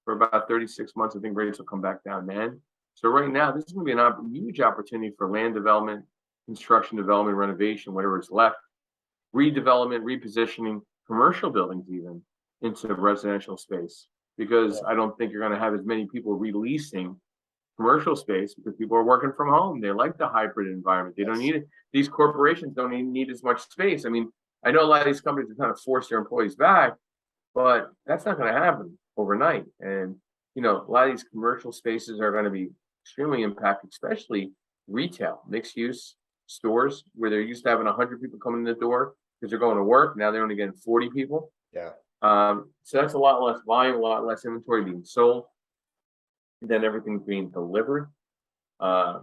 for about 36 months. I think rates will come back down then. So right now, this is going to be a huge opportunity for land development, construction, development, renovation, whatever is left, redevelopment, repositioning, commercial buildings even into residential space, because I don't think you're going to have as many people releasing commercial space, because people are working from home. They like the hybrid environment. They don't need it. These corporations don't even need as much space. I mean, I know a lot of these companies are trying to force their employees back, but that's not going to happen overnight. And, a lot of these commercial spaces are going to be extremely impacted, especially retail, mixed use stores, where they're used to having 100 people coming in the door because they're going to work. Now they're only getting 40 people. Yeah. So that's a lot less volume, a lot less inventory being sold. And then everything's being delivered. I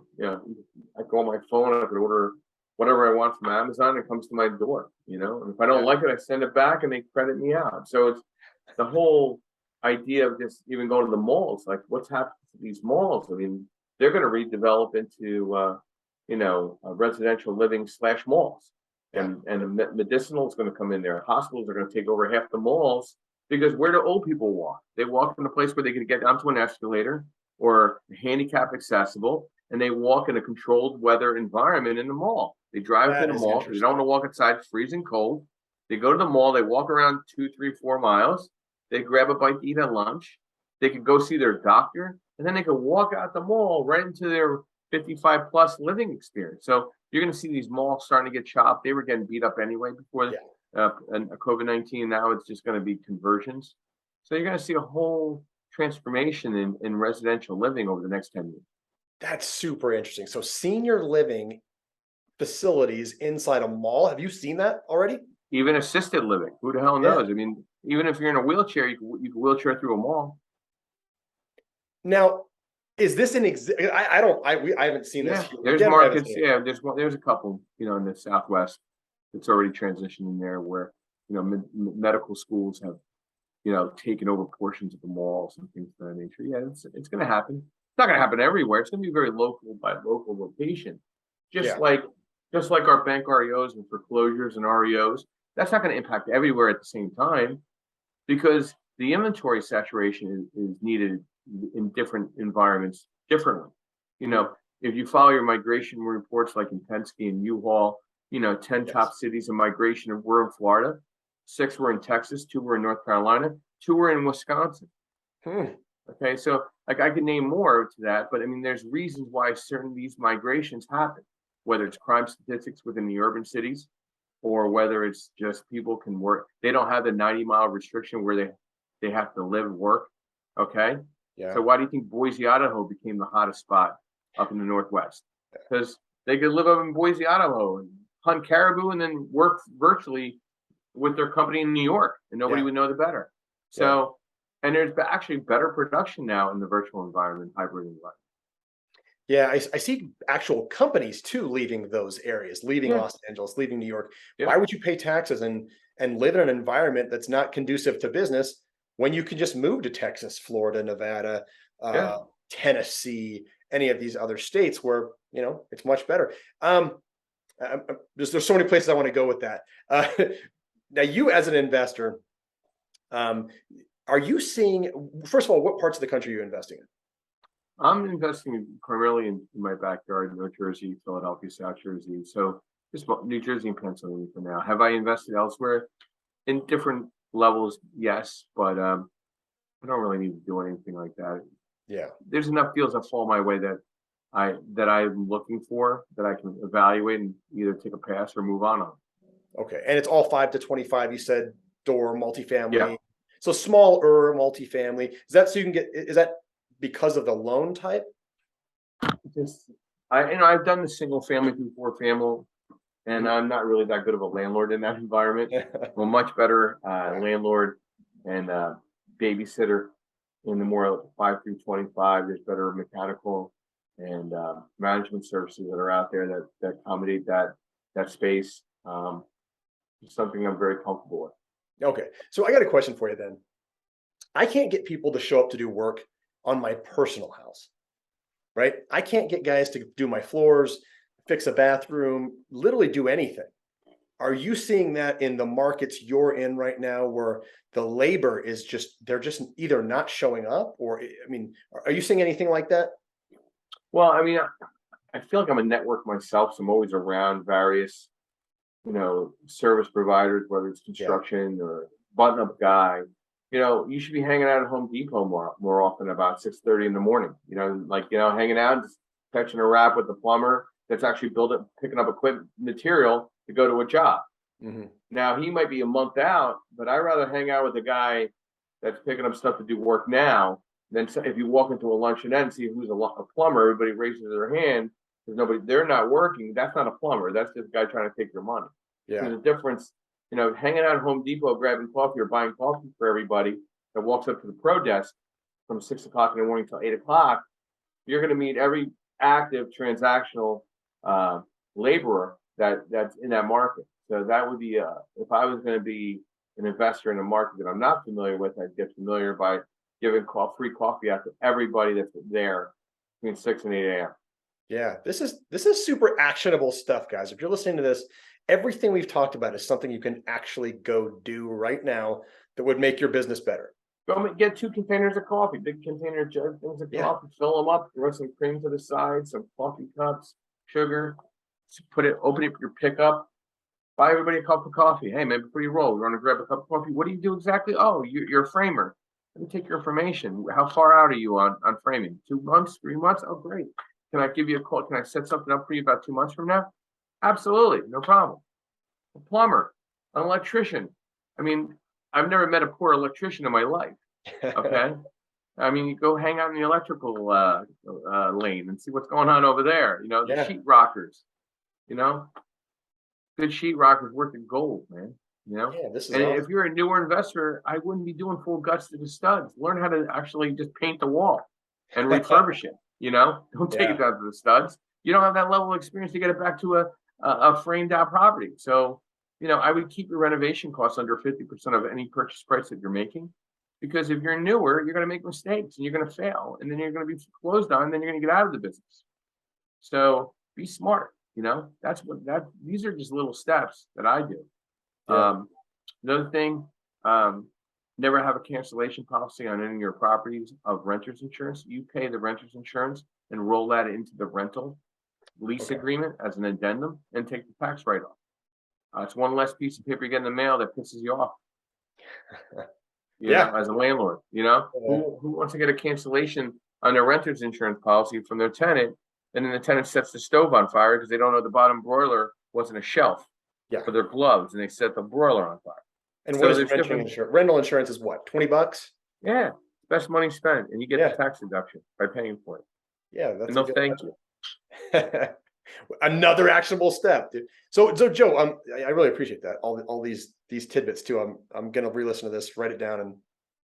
go on my phone, I could order whatever I want from Amazon, it comes to my door, and if I don't like it, I send it back and they credit me out. So it's the whole idea of just even going to the malls, like what's happening to these malls. I mean, they're going to redevelop into, residential living / malls. And medicinal is going to come in there. Hospitals are going to take over half the malls, because where do old people walk? They walk from a place where they can get onto an escalator or handicap accessible, and they walk in a controlled weather environment in the mall. They drive to the mall. They don't want to walk outside. It's freezing cold. They go to the mall. They walk around 2, 3, 4 miles. They grab a bite to eat at lunch. They could go see their doctor, and then they could walk out the mall right into their 55 plus living experience. So you're going to see these malls starting to get chopped. They were getting beat up anyway before COVID-19. Now it's just going to be conversions. So you're going to see a whole transformation in residential living over the next 10 years. That's super interesting. So senior living facilities inside a mall. Have you seen that already? Even assisted living. Who the hell Yeah. knows? I mean, even if you're in a wheelchair, you can wheelchair through a mall. Now, is this I haven't seen this Yeah, here. there's Again, I haven't markets. seen it. Yeah, there's a couple, in the Southwest that's already transitioning there where, medical schools have, taken over portions of the malls and things of that nature. Yeah, it's going to happen. It's not going to happen everywhere. It's going to be very local by local location. Just Yeah. like our bank REOs and foreclosures and REOs, that's not going to impact everywhere at the same time because the inventory saturation is needed in different environments differently. If you follow your migration reports like in Penske and U-Haul, 10 top cities of migration were in Florida, 6 were in Texas, 2 were in North Carolina, 2 were in Wisconsin. Okay, so like I could name more to that, but I mean, there's reasons why certain of these migrations happen, whether it's crime statistics within the urban cities, or whether it's just people can work. They don't have the 90-mile restriction where they have to live and work. Okay. Yeah. So why do you think Boise, Idaho became the hottest spot up in the Northwest? Because they could live up in Boise, Idaho and hunt caribou and then work virtually with their company in New York and nobody would know the better. So, and there's actually better production now in the virtual environment, hybrid environment. Yeah, I see actual companies too leaving those areas, leaving Los Angeles, leaving New York. Why would you pay taxes and live in an environment that's not conducive to business when you can just move to Texas, Florida, Nevada, Tennessee, any of these other states where it's much better. There's so many places I want to go with that. Now, you as an investor, are you seeing? First of all, what parts of the country are you investing in? I'm investing primarily in my backyard, New Jersey, Philadelphia, South Jersey. So just New Jersey and Pennsylvania for now. Have I invested elsewhere in different levels? Yes, but I don't really need to do anything like that. Yeah, there's enough deals that fall my way that I'm looking for that I can evaluate and either take a pass or move on. Okay, and it's all 5 to 25. You said door multifamily. Yeah. So smaller multifamily. Is that so you can get? Is that because of the loan type? I've done the single family through 4 family, and I'm not really that good of a landlord in that environment. I'm a much better landlord and babysitter in the more 5 through 25. There's better mechanical and management services that are out there that accommodate that space. It's something I'm very comfortable with. Okay, so I got a question for you then. I can't get people to show up to do work on my personal house, right? I can't get guys to do my floors, fix a bathroom, literally do anything. Are you seeing that in the markets you're in right now where the labor is they're just either not showing up or, I mean, are you seeing anything like that? Well, I mean, I feel like I'm a network myself, so I'm always around various, service providers, whether it's construction or button-up guy. You should be hanging out at Home Depot more often about 6:30 in the morning. Hanging out, just catching a rap with the plumber that's actually picking up equipment material to go to a job. Mm-hmm. Now he might be a month out, but I'd rather hang out with the guy that's picking up stuff to do work now than if you walk into a luncheonette and see who's a plumber. Everybody raises their hand. There's they're not working. That's not a plumber. That's just a guy trying to take your money. Yeah. There's a difference. Hanging out at Home Depot, grabbing coffee or buying coffee for everybody that walks up to the pro desk from 6 o'clock in the morning till 8 o'clock, you're going to meet every active transactional laborer that's in that market. So that would be, if I was going to be an investor in a market that I'm not familiar with, I'd get familiar by giving free coffee out to everybody that's there between 6 and 8 a.m. Yeah, this is super actionable stuff, guys. If you're listening to this, everything we've talked about is something you can actually go do right now that would make your business better. Go get 2 containers of coffee, big container jug things of coffee, fill them up, throw some cream to the side, some coffee cups, sugar, open up your pickup, buy everybody a cup of coffee. Hey man, before you roll, you want to grab a cup of coffee? What do you do exactly? Oh, you're a framer. Let me take your information. How far out are you on framing? 2 months, 3 months? Oh, great. Can I give you a call? Can I set something up for you about 2 months from now? Absolutely, no problem. A plumber, an electrician. I mean, I've never met a poor electrician in my life. Okay. I mean, you go hang out in the electrical lane and see what's going on over there. The Yeah. sheet rockers. You know, good sheetrock is worth the gold, man. Yeah, this is And if awesome. you're a newer investor, I wouldn't be doing full guts to the studs. Learn how to actually just paint the wall and refurbish it. Don't take it Yeah. down to the studs. You don't have that level of experience to get it back to a framed out property. So, I would keep your renovation costs under 50% of any purchase price that you're making. Because if you're newer, you're going to make mistakes and you're going to fail, and then you're going to be closed on, and then you're going to get out of the business. So be smart. These are just little steps that I do. Yeah. Another thing, never have a cancellation policy on any of your properties of renter's insurance. You pay the renter's insurance and roll that into the rental lease agreement as an addendum and take the tax write-off. It's one less piece of paper you get in the mail that pisses you off. As a landlord, who wants to get a cancellation on their renter's insurance policy from their tenant, and then the tenant sets the stove on fire because they don't know the bottom broiler wasn't a shelf for their gloves, and they set the broiler on fire. And what is rental insurance? Rental insurance is what, $20? Yeah, best money spent, and you get the tax deduction by paying for it. Yeah, that's no thank you. Another actionable step, dude. So Joe, I really appreciate that. All these tidbits too. I'm gonna re-listen to this, write it down,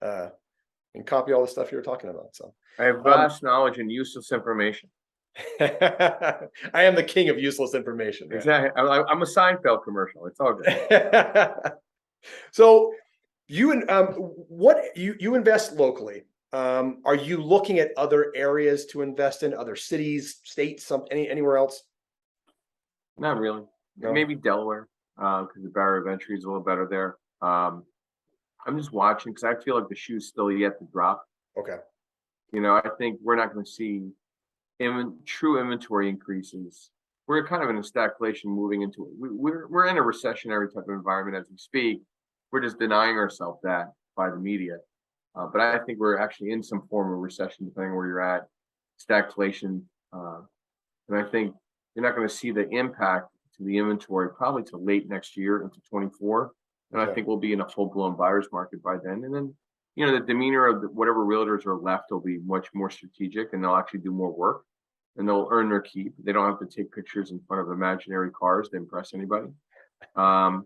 and copy all the stuff you were talking about. So I have vast knowledge and useless information. I am the king of useless information. Right? Exactly. I'm a Seinfeld commercial. It's all good. So you invest locally. Are you looking at other areas to invest in, other cities, states, anywhere else? Not really. No. Maybe Delaware, because the barrier of entry is a little better there. I'm just watching because I feel like the shoe's still yet to drop. Okay. I think we're not going to see true inventory increases. We're kind of in a stagflation moving into it. We're in a recessionary type of environment as we speak. We're just denying ourselves that by the media. But I think we're actually in some form of recession, depending on where you're at, stagflation. And I think you're not going to see the impact to the inventory probably till late next year into 24. And I think we'll be in a full-blown buyer's market by then. And then, the demeanor of whatever realtors are left will be much more strategic, and they'll actually do more work, and they'll earn their keep. They don't have to take pictures in front of imaginary cars to impress anybody. Or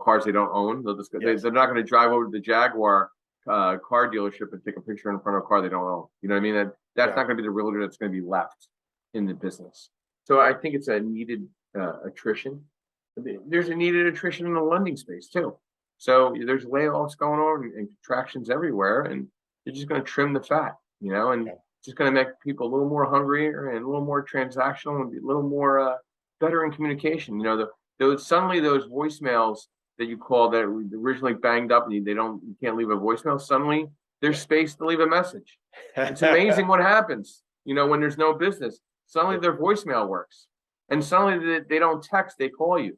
cars they don't own. They'll just they're not going to drive over to the Jaguar car dealership and take a picture in front of a car they don't own. You know what I mean? That's not going to be the realtor that's going to be left in the business. So I think it's a needed attrition. There's a needed attrition in the lending space too. So there's layoffs going on and contractions everywhere, and they're just going to trim the fat, and just going to make people a little more hungrier and a little more transactional and a little more better in communication. Suddenly those voicemails that you call that originally banged up and you can't leave a voicemail. Suddenly there's space to leave a message. It's amazing what happens, when there's no business. Suddenly their voicemail works, and suddenly they don't text, they call you.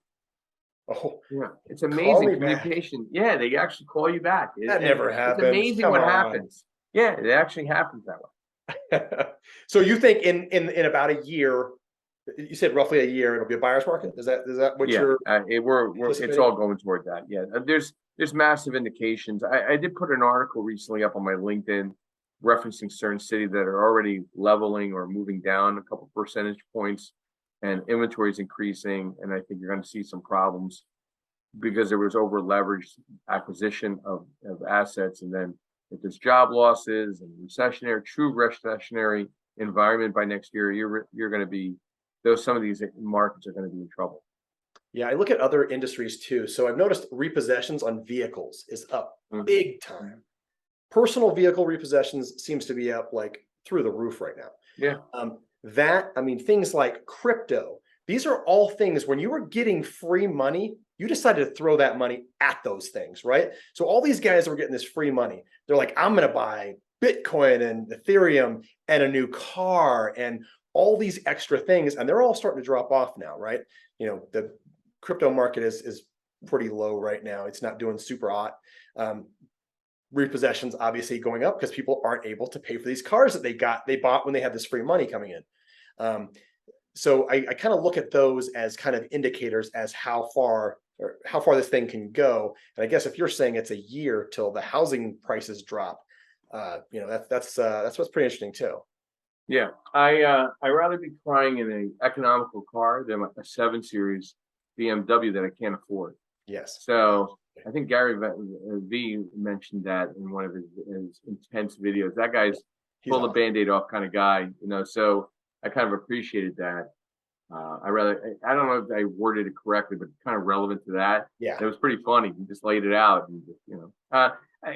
Oh, yeah, it's amazing communication. Back. Yeah, they actually call you back. That never happens. It's amazing what happens. Yeah, it actually happens that way. So you think in about a year, you said roughly a year, it'll be a buyer's market? Is that what you're? It's all going toward that. Yeah, there's massive indications. I did put an article recently up on my LinkedIn referencing certain cities that are already leveling or moving down a couple percentage points, and inventory is increasing. And I think you're going to see some problems because there was over leveraged acquisition of assets, and then if there's job losses and true recessionary environment by next year, you're going to be. Some of these markets are going to be in trouble. Yeah, I look at other industries too. So I've noticed repossessions on vehicles is up big time. Personal vehicle repossessions seems to be up like through the roof right now. Yeah. Things like crypto. These are all things when you were getting free money, you decided to throw that money at those things, right? So all these guys that were getting this free money, they're like, I'm going to buy Bitcoin and Ethereum and a new car and all these extra things, and they're all starting to drop off now, right? The crypto market is pretty low right now. It's not doing super hot. Repossessions obviously going up because people aren't able to pay for these cars that they bought when they had this free money coming in. So I kind of look at those as kind of indicators as how far this thing can go. And I guess if you're saying it's a year till the housing prices drop, That's what's pretty interesting too. Yeah, I rather be crying in an economical car than a 7 Series BMW that I can't afford. Yes. So I think Gary V mentioned that in one of his intense videos. That guy's He's pull the awesome. Band-Aid off kind of guy, So I kind of appreciated that. I don't know if I worded it correctly, but kind of relevant to that. Yeah. It was pretty funny. He just laid it out, and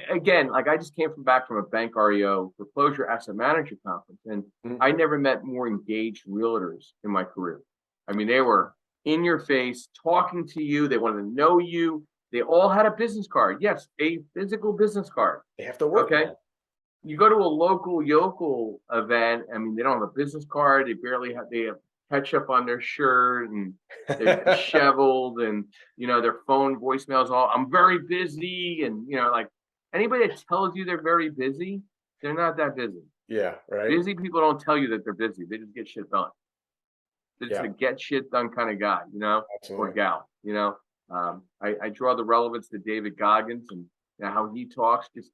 again, like I just came back from a bank REO foreclosure asset manager conference, and I never met more engaged realtors in my career. I mean, they were in your face, talking to you. They wanted to know you. They all had a business card. Yes, a physical business card. They have to work. Okay. You go to a local yokel event. I mean, they don't have a business card. They barely have. They have ketchup on their shirt, and they're disheveled, and their phone voicemails all. I'm very busy, and like anybody that tells you they're very busy, they're not that busy. Yeah, right. Busy people don't tell you that they're busy. They just get shit done. They're just a get shit done kind of guy, or gal. I draw the relevance to David Goggins and how he talks. Just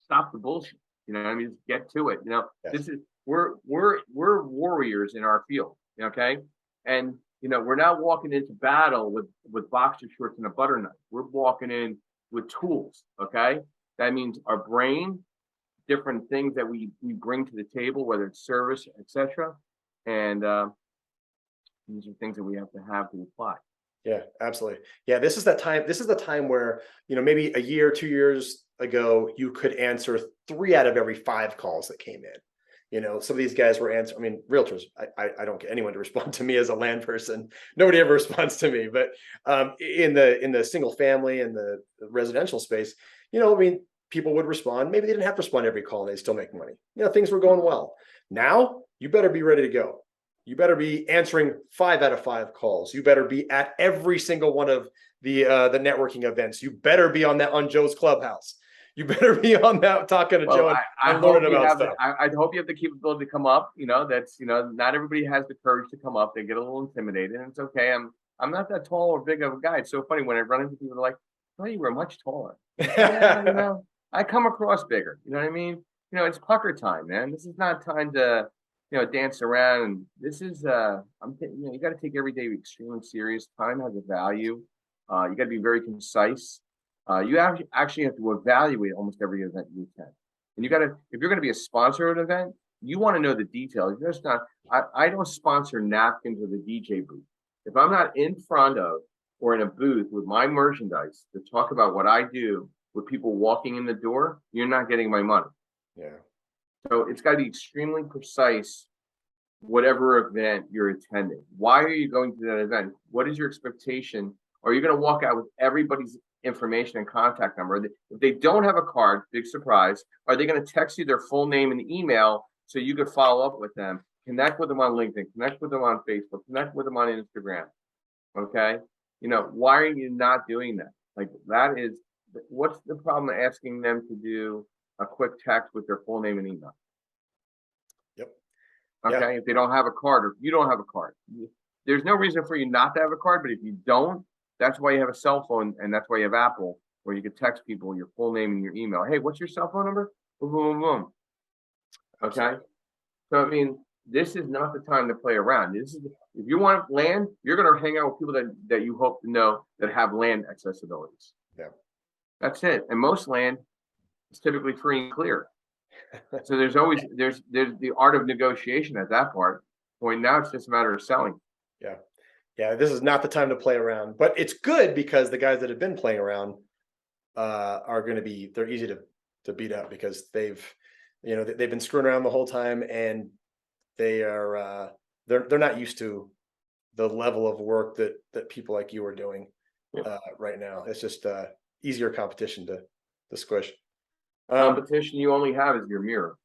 stop the bullshit. I mean, just get to it. Yes. This is we're warriors in our field. Okay, and we're not walking into battle with boxer shorts and a butter knife. We're walking in with tools. Okay, that means our brain, different things that we bring to the table, whether it's service, etc. And these are things that we have to apply. Yeah, absolutely. Yeah, this is the time where, maybe a year, 2 years ago, you could answer 3 out of every 5 calls that came in. Some of these guys were answering. I mean, realtors, I don't get anyone to respond to me as a land person. Nobody ever responds to me. But in the single family and the residential space, I mean, people would respond. Maybe they didn't have to respond to every call and they still make money. Things were going well. Now you better be ready to go. You better be answering 5 out of 5 calls. You better be at every single one of the networking events. You better be on Joe's Clubhouse. You better be on that talking to Joe and learning about stuff. I hope you have the capability to come up. That's not everybody has the courage to come up. They get a little intimidated, and it's okay. I'm not that tall or big of a guy. It's so funny when I run into people, they're like, "Oh, you were much taller." Yeah, I come across bigger. You know what I mean? It's pucker time, man. This is not time to dance around. And this is you got to take every day extremely serious. Time has a value. You got to be very concise. You actually have to evaluate almost every event you attend. And if you're going to be a sponsor of an event, you want to know the details. You're just not. I don't sponsor napkins or the DJ booth. If I'm not in front of or in a booth with my merchandise to talk about what I do with people walking in the door, you're not getting my money. Yeah. So it's got to be extremely precise, whatever event you're attending. Why are you going to that event? What is your expectation? Are you going to walk out with everybody's information and contact number? If they don't have a card, big surprise, are they going to text you their full name and email so you could follow up with them? Connect with them on LinkedIn, connect with them on Facebook, connect with them on Instagram. Okay? Why are you not doing that? Like what's the problem asking them to do a quick text with their full name and email? Yep. Okay. Yeah. If they don't have a card, or if you don't have a card, there's no reason for you not to have a card. But if you don't, that's why you have a cell phone, and that's why you have Apple, where you can text people your full name and your email. Hey, what's your cell phone number? Boom, boom, boom. Okay. So I mean, this is not the time to play around. If you want land, you're going to hang out with people that you hope to know that have land accessibilities. Yeah. That's it. And most land is typically free and clear. So there's the art of negotiation at that part point. Now it's just a matter of selling. Yeah. Yeah. This is not the time to play around, but it's good because the guys that have been playing around are going to be, they're easy to beat up because they've been screwing around the whole time, and they are, they're not used to the level of work that people like you are doing right now. It's just easier competition to squish. Competition you only have is your mirror.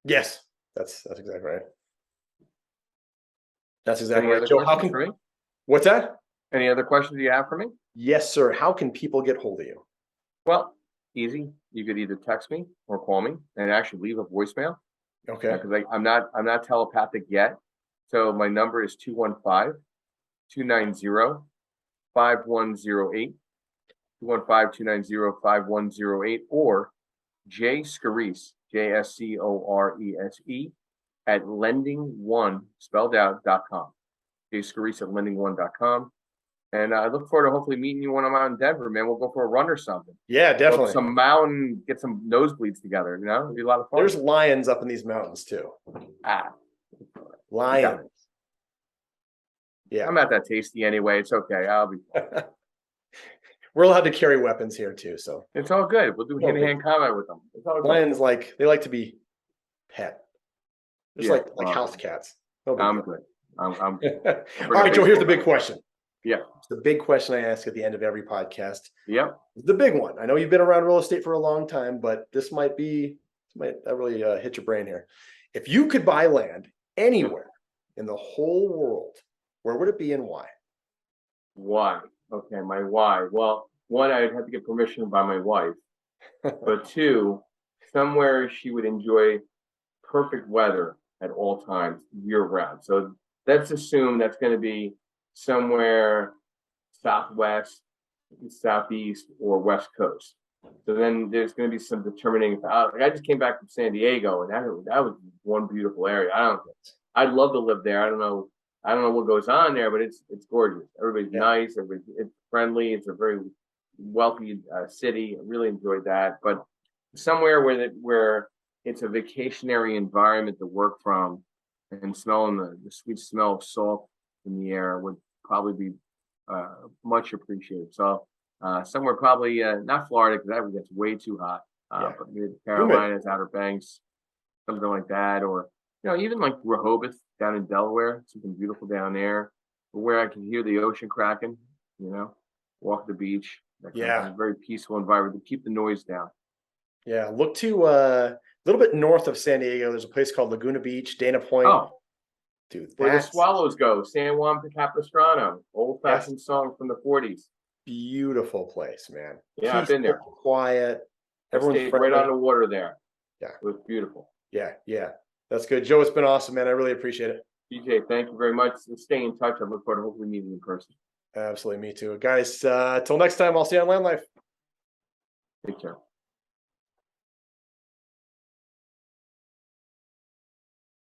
Yes, that's exactly right. That's exactly right. Joe, how can, for me? What's that? Any other questions you have for me? Yes, sir. How can people get hold of you? Well, easy. You could either text me or call me and actually leave a voicemail. Okay. Because I'm not telepathic yet. So my number is 215-290-5108. 215-290-5108, or J Scorese, JSCORESE at lending1 spelled out.com. J Scorese at lending1.com. And I look forward to hopefully meeting you when I'm out in Denver, man. We'll go for a run or something. Yeah, Go up definitely. some mountain, get some nosebleeds together. You know, it'd be a lot of fun. There's lions up in these mountains too. Lions. Yeah. I'm not that tasty anyway. It's okay. I'll be. We're allowed to carry weapons here too, so It's all good. We'll do hand-to-hand combat with them. It's all good. lions they like to be pet. Just Yeah, like house cats. No big I'm deal. good. I'm All right, Joe, here's the big question. Yeah. It's the big question I ask at the end of every podcast. Yep. The big one. I know you've been around real estate for a long time, but this might really hit your brain here. If you could buy land anywhere in the whole world, where would it be and why? Why? Okay, my why. Well, one, I'd have to get permission by my wife. But two, somewhere she would enjoy perfect weather at all times, year round. So let's assume that's going to be somewhere southwest, southeast, or west coast. So then there's going to be some determining. I just came back from San Diego, and that was one beautiful area. I'd love to live there. I don't know what goes on there, but it's gorgeous. Everybody's nice. It's friendly. It's a very wealthy city. I really enjoyed that. But somewhere where it's a vacationary environment to work from, and smelling the sweet smell of salt in the air would probably be much appreciated. So somewhere probably not Florida, because that gets way too hot. But maybe the Carolinas, Outer Banks, something like that, or even like Rehoboth down in Delaware, something beautiful down there, where I can hear the ocean cracking. Walk the beach. A very peaceful environment to keep the noise down. Yeah, look to a little bit north of San Diego. There's a place called Laguna Beach, Dana Point. Oh, dude, where the swallows go, San Juan Capistrano, old-fashioned song from the 40s. Beautiful place, man. Yeah, I've been there. Quiet. Everyone's right on the water there. Yeah, it was beautiful. Yeah. That's good, Joe. It's been awesome, man. I really appreciate it. PJ, thank you very much. Stay in touch. I look forward to hopefully meeting you in person. Absolutely, me too, guys. Till next time, I'll see you on LandLife. Take care.